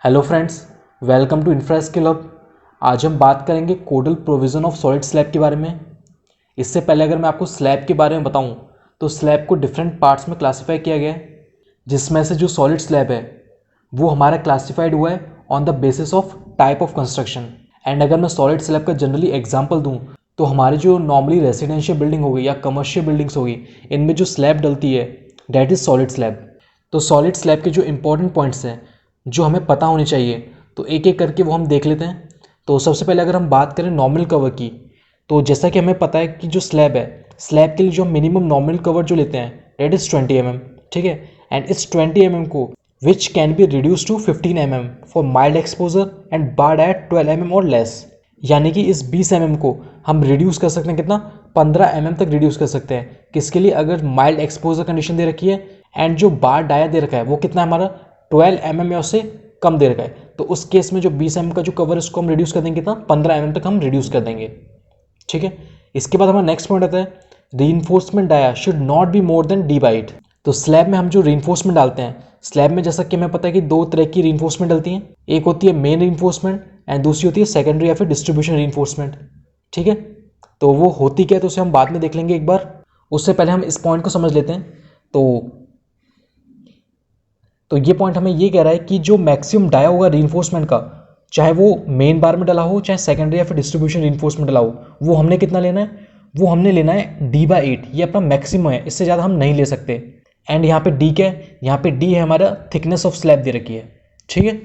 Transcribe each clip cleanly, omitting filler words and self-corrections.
Hello friends, welcome to infra skill hub. आज हम बात करेंगे codal provision of solid slab के बारे में। इससे पहले अगर मैं आपको स्लैब के बारे में बताऊं तो स्लैब को डिफरेंट पार्ट्स में क्लासीफाई किया गया है, जिसमें से जो सॉलिड स्लैब है वो हमारा क्लासीफाइड हुआ है on the basis of type of construction. And अगर मैं सॉलिड स्लैब का जनरली एग्जाम्पल दूँ तो हमारे जो नॉर्मली रेजिडेंशियल बिल्डिंग होगी या कमर्शियल बिल्डिंग्स होगी, इनमें जो स्लैब डलती है दैट इज़ सॉलिड स्लैब। तो सॉलिड स्लैब के जो इंपॉर्टेंट पॉइंट्स हैं जो हमें पता होने चाहिए, तो एक एक करके वो हम देख लेते हैं। तो सबसे पहले अगर हम बात करें नॉर्मल कवर की, तो जैसा कि हमें पता है कि जो स्लैब है, स्लैब के लिए जो मिनिमम नॉर्मल कवर जो लेते हैं डेट इज़ 20 mm, ठीक है। एंड इस 20 mm को which can be reduce to 15 mm for mild exposure and bars at 12 mm और लेस। यानी कि इस 20 mm को हम रिड्यूस कर सकते हैं, कितना, 15 mm तक रिड्यूस कर सकते हैं। किसके लिए? अगर माइल्ड एक्सपोजर कंडीशन दे रखी है एंड जो बार डाया दे रखा है वो कितना है हमारा 12 mm या उससे कम दे रखा है, तो उस केस में जो 20 mm का जो कवर है उसको हम रिड्यूस कर देंगे, कितना, 15 mm तक हम रिड्यूस कर देंगे, ठीक है। इसके बाद हमारा नेक्स्ट पॉइंट आता है reinforcement dia should not be more than D by 8। तो स्लैब में हम जो रीइंफोर्समेंट डालते हैं, स्लैब में जैसा कि हमें पता है कि दो तरह की रीइंफोर्समेंट डलती हैं, एक होती है मेन रीइंफोर्समेंट एंड दूसरी होती है सेकेंडरी या फिर डिस्ट्रीब्यूशन रीइंफोर्समेंट, ठीक है। तो वो होती क्या है तो उसे हम बाद में देख लेंगे एक बार। उससे पहले हम इस पॉइंट को समझ लेते हैं। तो ये पॉइंट हमें ये कह रहा है कि जो मैक्सिमम डाया होगा रीइंफोर्समेंट का, चाहे वो मेन बार में डला हो चाहे सेकेंडरी या फिर डिस्ट्रीब्यूशन रीइंफोर्समेंट डला हो, वो हमने कितना लेना है? वो हमने लेना है D/8। ये अपना मैक्सिमम है, इससे ज़्यादा हम नहीं ले सकते। एंड यहाँ पे डी क्या है? यहाँ पे डी है हमारा थिकनेस ऑफ स्लैब दे रखी है, ठीक है।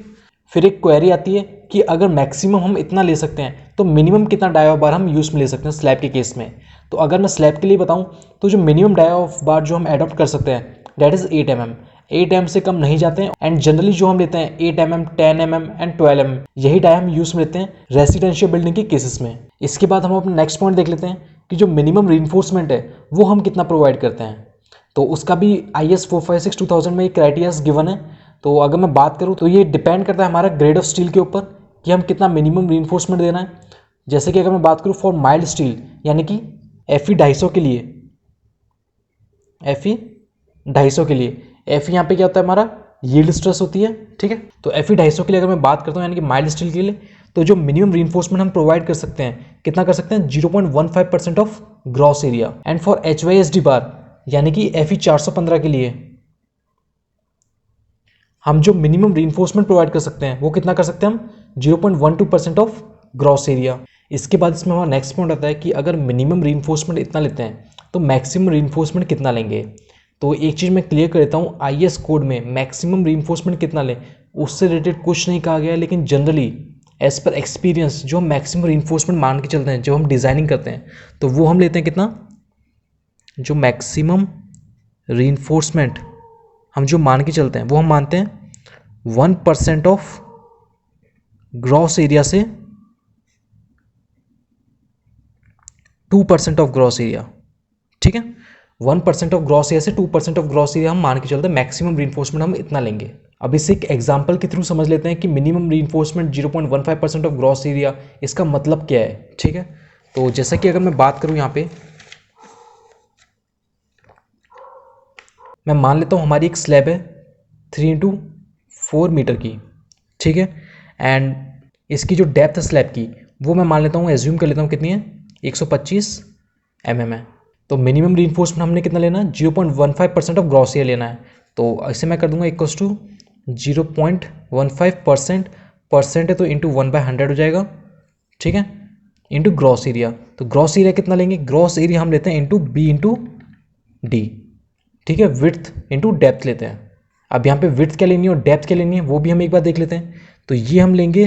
फिर एक क्वेरी आती है कि अगर मैक्सिमम हम इतना ले सकते हैं तो मिनिमम कितना डाया बार हम यूज़ में ले सकते हैं स्लैब के केस में। तो अगर मैं स्लैब के लिए बताऊं तो जो मिनिमम डाया ऑफ बार जो हम एडॉप्ट कर सकते हैं दैट इज़ 8 mm। 8 mm से कम नहीं जाते हैं। एंड जनरली जो हम लेते हैं 8 mm, 10 mm एंड 12 mm, यही डाया हम यूज़ में लेते हैं रेसिडेंशियल बिल्डिंग के केसेस में। इसके बाद हम अपना नेक्स्ट पॉइंट देख लेते हैं कि जो मिनिमम रीइंफोर्समेंट है वो हम कितना प्रोवाइड करते हैं। तो उसका भी IS 456-2000 में एक क्राइटेरियाज गिवन है। तो अगर मैं बात करूँ तो ये डिपेंड करता है हमारा ग्रेड ऑफ स्टील के ऊपर कि हम कितना मिनिमम रीइंफोर्समेंट देना है। जैसे कि अगर मैं बात करूँ फॉर माइल्ड स्टील यानी कि FE 250 के लिए, FE 250 के लिए, FE यहाँ पे क्या होता है हमारा यील्ड स्ट्रेस होती है, ठीक है। तो FE 250 के लिए अगर मैं बात करता हूँ यानी कि माइल्ड स्टील के लिए, तो जो मिनिमम रीइंफोर्समेंट हम प्रोवाइड कर सकते हैं, कितना कर सकते हैं? 0.15% of gross area. And for HYSD बार यानी कि FE 415 के लिए हम जो मिनिमम रीइंफोर्समेंट प्रोवाइड कर सकते हैं वो कितना कर सकते हैं हम? 0.12% ऑफ ग्रॉस एरिया। इसके बाद इसमें हमारा नेक्स्ट पॉइंट आता है कि अगर मिनिमम रीइंफोर्समेंट इतना लेते हैं तो मैक्सिमम रीइंफोर्समेंट कितना लेंगे। तो एक चीज़ मैं क्लियर कर देता हूँ, IS कोड में मैक्सिमम रीइंफोर्समेंट कितना लें उससे रिलेटेड कुछ नहीं कहा गया है, लेकिन जनरली एज पर एक्सपीरियंस जो हम मैक्सिमम रीइंफोर्समेंट मान के चलते हैं जब हम डिज़ाइनिंग करते हैं, तो वो हम लेते हैं कितना? जो मैक्सिमम रीइंफोर्समेंट हम जो मान के चलते हैं वो हम मानते हैं 1% ऑफ ग्रॉस एरिया से 2% ऑफ ग्रॉस एरिया, ठीक है। 1% ऑफ ग्रॉस एरिया से 2% ऑफ ग्रॉस एरिया हम मान के चलते हैं, मैक्सिमम रीइंफोर्समेंट हम इतना लेंगे। अब इसे एक एग्जांपल के थ्रू समझ लेते हैं कि minimum reinforcement 0.15% of gross area, इसका मतलब क्या है, ठीक है। तो जैसा कि अगर मैं बात करूं यहाँ पे, मैं मान लेता हूँ हमारी एक स्लैब है 3x4 मीटर की, ठीक है। एंड इसकी जो डेप्थ है स्लैब की वो मैं मान लेता हूँ, एज्यूम कर लेता हूँ कितनी है, 125 mm है। तो मिनिमम रीइंफोर्समेंट हमने कितना लेना है? 0.15% ऑफ ग्रॉस एरिया लेना है। तो इसे मैं कर दूंगा इक्वल्स टू 0.15%, परसेंट है तो इंटू 1/100 हो जाएगा, ठीक है, इंटू ग्रॉस एरिया। तो ग्रॉस एरिया कितना लेंगे? ग्रॉस एरिया हम लेते हैं इंटू B इंटू D, ठीक है। विड्थ इंटू डेप्थ लेते हैं। अब यहाँ पे विड्थ क्या लेनी है और डेप्थ क्या लेनी है वो भी हम एक बार देख लेते हैं। तो ये हम लेंगे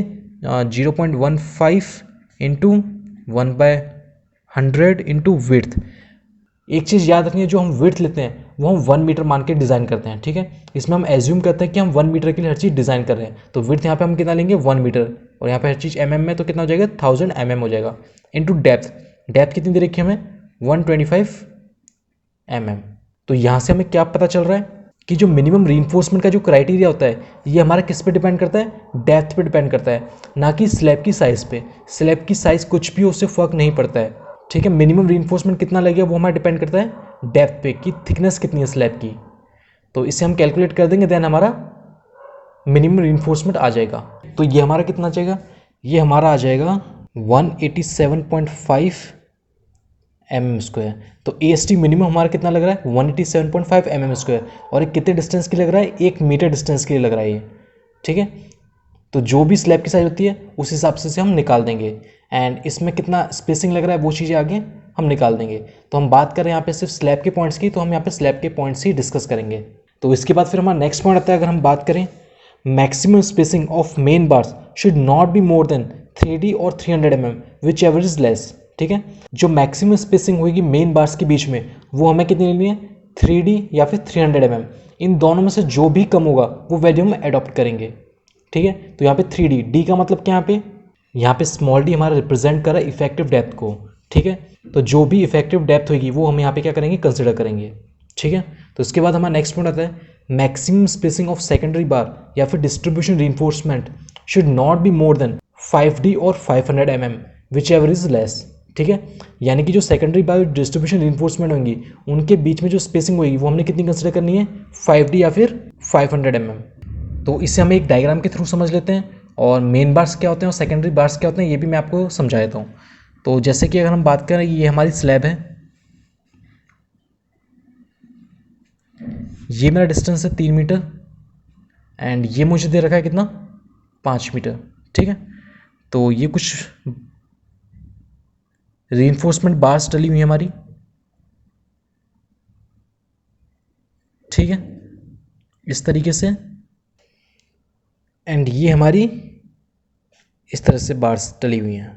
0.15 इंटू 1/100 इंटू विड्थ। एक चीज़ याद रखनी है, जो हम विड्थ लेते हैं वो हम 1 मीटर मान के डिज़ाइन करते हैं, ठीक है। इसमें हम एज्यूम करते हैं कि हम 1 मीटर के लिए हर चीज़ डिज़ाइन कर रहे हैं। तो विड्थ यहाँ पे हम कितना लेंगे? 1 मीटर, और यहाँ पे हर चीज़ mm में, तो कितना हो जाएगा? 1000 mm हो जाएगा, इंटू डेप्थ। डेप्थ कितनी दे रखी है हमें? 125 mm। तो यहाँ से हमें क्या पता चल रहा है कि जो मिनिमम रीइंफोर्समेंट का जो क्राइटेरिया होता है ये हमारा किस पे डिपेंड करता है? डेप्थ पे डिपेंड करता है, ना कि स्लैब की साइज़ पे। स्लैब की साइज़ कुछ भी उससे फ़र्क नहीं पड़ता है, ठीक है। मिनिमम रीइंफोर्समेंट कितना लगेगा वो हमारा डिपेंड करता है डेप्थ पे, कि थिकनेस कितनी है स्लैब की। तो इसे हम कैलकुलेट कर देंगे, देन हमारा मिनिमम रीइंफोर्समेंट आ जाएगा। तो ये हमारा कितना आ जाएगा, ये हमारा आ जाएगा 187.5 mm²। तो AST मिनिमम हमारा कितना लग रहा है, 187.5 mm²। और ये कितने डिस्टेंस के लग रहा है, 1 मीटर डिस्टेंस के लिए लग रहा है ये, ठीक है। तो जो भी स्लैब की साइज होती है उस हिसाब से हम निकाल देंगे, एंड इसमें कितना स्पेसिंग लग रहा है वो चीज़ें आगे हम निकाल देंगे। तो हम बात करें यहाँ पे सिर्फ स्लैब के पॉइंट्स की, तो हम यहाँ पे स्लैब के पॉइंट्स ही डिस्कस करेंगे। तो इसके बाद फिर हमारा नेक्स्ट पॉइंट आता है, अगर हम बात करें maximum spacing of main bars should not be more then 3D और 300 mm which ever is less, ठीक है। जो मैक्सिमम स्पेसिंग होगी मेन बार्स के बीच में वो हमें कितनी लेनी है, 3D या फिर 300 mm। इन दोनों में से जो भी कम होगा वो वैल्यू हम एडॉप्ट करेंगे, ठीक है। तो यहाँ पे 3D, डी का मतलब क्या, यहाँ पे स्मॉल डी हमारा रिप्रेजेंट कर रहा है इफेक्टिव डेप्थ को, ठीक है। तो जो भी इफेक्टिव डेप्थ होगी वो हम यहाँ पे क्या करेंगे, कंसिडर करेंगे, ठीक है। तो इसके बाद हमारा नेक्स्ट पॉइंट आता है मैक्सिमम स्पेसिंग ऑफ सेकेंडरी बार या फिर distribution reinforcement should not be more then 5D और 500 mm which ever is less, ठीक है। यानी कि जो सेकेंडरी बार डिस्ट्रीब्यूशन रीइंफोर्समेंट होंगी उनके बीच में जो स्पेसिंग होगी वो हमने कितनी कंसिडर करनी है, 5D या फिर 500 mm। तो इसे हम एक डायग्राम के थ्रू समझ लेते हैं, और मेन बार्स क्या होते हैं और सेकेंडरी बार्स क्या होते हैं ये भी मैं आपको समझा देता हूँ। तो जैसे कि अगर हम बात करें, ये हमारी स्लैब है, ये मेरा डिस्टेंस है 3 मीटर, एंड ये मुझे दे रखा है कितना, 5 मीटर, ठीक है। तो ये कुछ रीइंफोर्समेंट बार्स डली हुई है हमारी, ठीक है, इस तरीके से, एंड ये हमारी इस तरह से बार्स डली हुई हैं।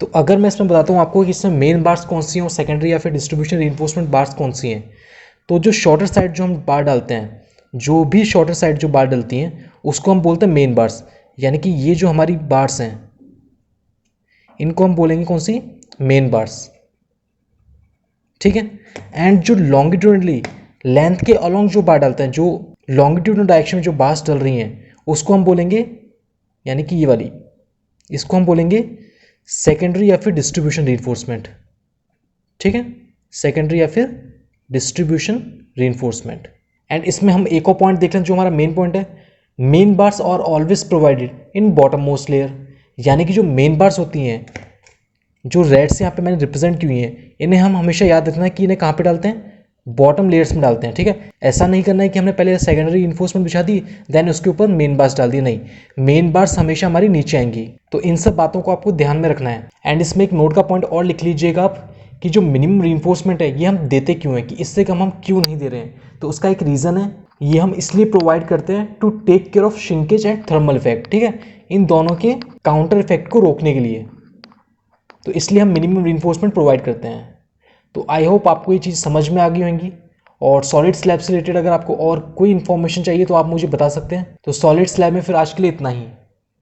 तो अगर मैं इसमें बताता हूँ आपको कि इसमें मेन बार्स कौन सी हैं और सेकेंडरी या फिर डिस्ट्रीब्यूशन रीइंफोर्समेंट बार्स कौन सी हैं, तो जो शॉर्टर साइड जो हम बार डालते हैं, जो भी शॉर्टर साइड जो बार डलती हैं उसको हम बोलते हैं मेन बार्स। यानी कि ये जो हमारी बार्स हैं इनको हम बोलेंगे कौन सी, मेन बार्स, ठीक है। एंड जो लॉन्गिट्यूडनली लेंथ के अलोंग जो बार डालते हैं, जो लॉन्गिट्यूडनल डायरेक्शन में जो बार्स डल रही हैं उसको हम बोलेंगे, यानी कि ये वाली, इसको हम बोलेंगे सेकेंडरी या फिर डिस्ट्रीब्यूशन रीइंफोर्समेंट, ठीक है, सेकेंडरी या फिर डिस्ट्रीब्यूशन रीइंफोर्समेंट। एंड इसमें हम एक और पॉइंट देख लें जो हमारा मेन पॉइंट है, main bars are always provided in bottom most layer. यानी कि जो मेन बार्स होती हैं, जो रेड से यहाँ पे मैंने रिप्रेजेंट की हुई हैं, इन्हें हम हमेशा याद रखना है कि इन्हें कहाँ पे डालते हैं, बॉटम लेयर्स में डालते हैं, ठीक है। ऐसा नहीं करना है कि हमने पहले सेकेंडरी इन्फोर्समेंट बिछा दी देन उसके ऊपर मेन बार्स डाल दी, नहीं, मेन बार्स हमेशा हमारी नीचे आएंगी। तो इन सब बातों को आपको ध्यान में रखना है। एंड इसमें एक नोट का पॉइंट और लिख लीजिएगा आप कि जो मिनिमम रीइंफोर्समेंट है ये हम देते क्यों हैं, कि इससे कम हम क्यों नहीं दे रहे हैं। तो उसका एक रीज़न है, ये हम इसलिए प्रोवाइड करते हैं to take care of shrinkage and thermal effect, ठीक है, इन दोनों के काउंटर इफेक्ट को रोकने के लिए। तो इसलिए हम मिनिमम रीइंफोर्समेंट प्रोवाइड करते हैं। तो आई होप आपको ये चीज़ समझ में आ गई होंगी। और सॉलिड स्लैब से रिलेटेड अगर आपको और कोई इन्फॉर्मेशन चाहिए तो आप मुझे बता सकते हैं। तो सॉलिड स्लैब में फिर आज के लिए इतना ही।